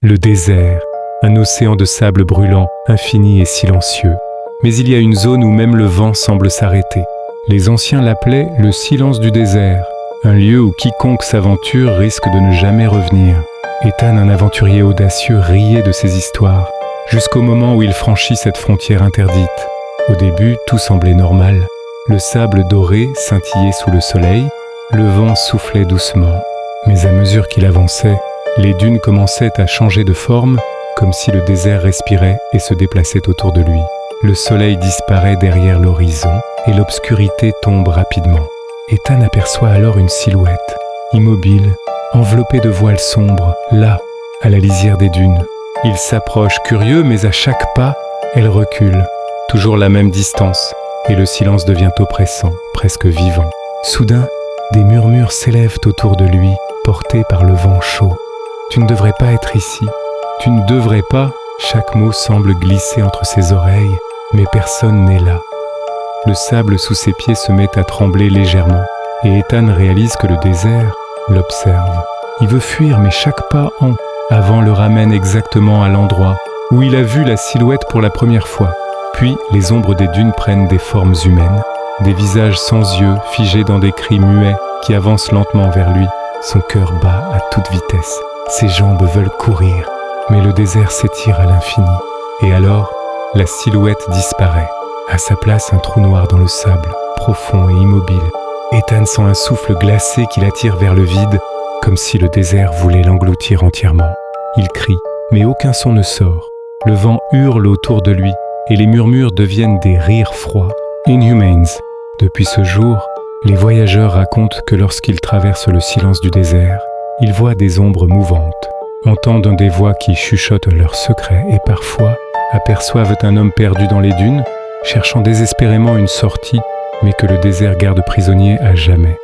Le désert, un océan de sable brûlant, infini et silencieux. Mais il y a une zone où même le vent semble s'arrêter. Les anciens l'appelaient le silence du désert, un lieu où quiconque s'aventure risque de ne jamais revenir. Ethan, un aventurier audacieux, riait de ces histoires, jusqu'au moment où il franchit cette frontière interdite. Au début, tout semblait normal. Le sable doré scintillait sous le soleil, le vent soufflait doucement. Mais à mesure qu'il avançait, les dunes commençaient à changer de forme, comme si le désert respirait et se déplaçait autour de lui. Le soleil disparaît derrière l'horizon et l'obscurité tombe rapidement. Ethan aperçoit alors une silhouette, immobile, enveloppée de voiles sombres, là, à la lisière des dunes. Il s'approche curieux, mais à chaque pas, elle recule. Toujours la même distance, et le silence devient oppressant, presque vivant. Soudain, des murmures s'élèvent autour de lui, portés par le vent chaud. « Tu ne devrais pas être ici. Tu ne devrais pas » Chaque mot semble glisser entre ses oreilles, mais personne n'est là. Le sable sous ses pieds se met à trembler légèrement, et Ethan réalise que le désert l'observe. Il veut fuir, mais chaque pas avant le ramène exactement à l'endroit où il a vu la silhouette pour la première fois. Puis, les ombres des dunes prennent des formes humaines, des visages sans yeux, figés dans des cris muets qui avancent lentement vers lui. Son cœur bat à toute vitesse. Ses jambes veulent courir, mais le désert s'étire à l'infini. Et alors, la silhouette disparaît. À sa place, un trou noir dans le sable, profond et immobile. Ethan sent un souffle glacé qui l'attire vers le vide, comme si le désert voulait l'engloutir entièrement. Il crie, mais aucun son ne sort. Le vent hurle autour de lui, et les murmures deviennent des rires froids. Inhumanes. Depuis ce jour, les voyageurs racontent que lorsqu'ils traversent le silence du désert, ils voient des ombres mouvantes, entendent des voix qui chuchotent leurs secrets et parfois aperçoivent un homme perdu dans les dunes, cherchant désespérément une sortie, mais que le désert garde prisonnier à jamais.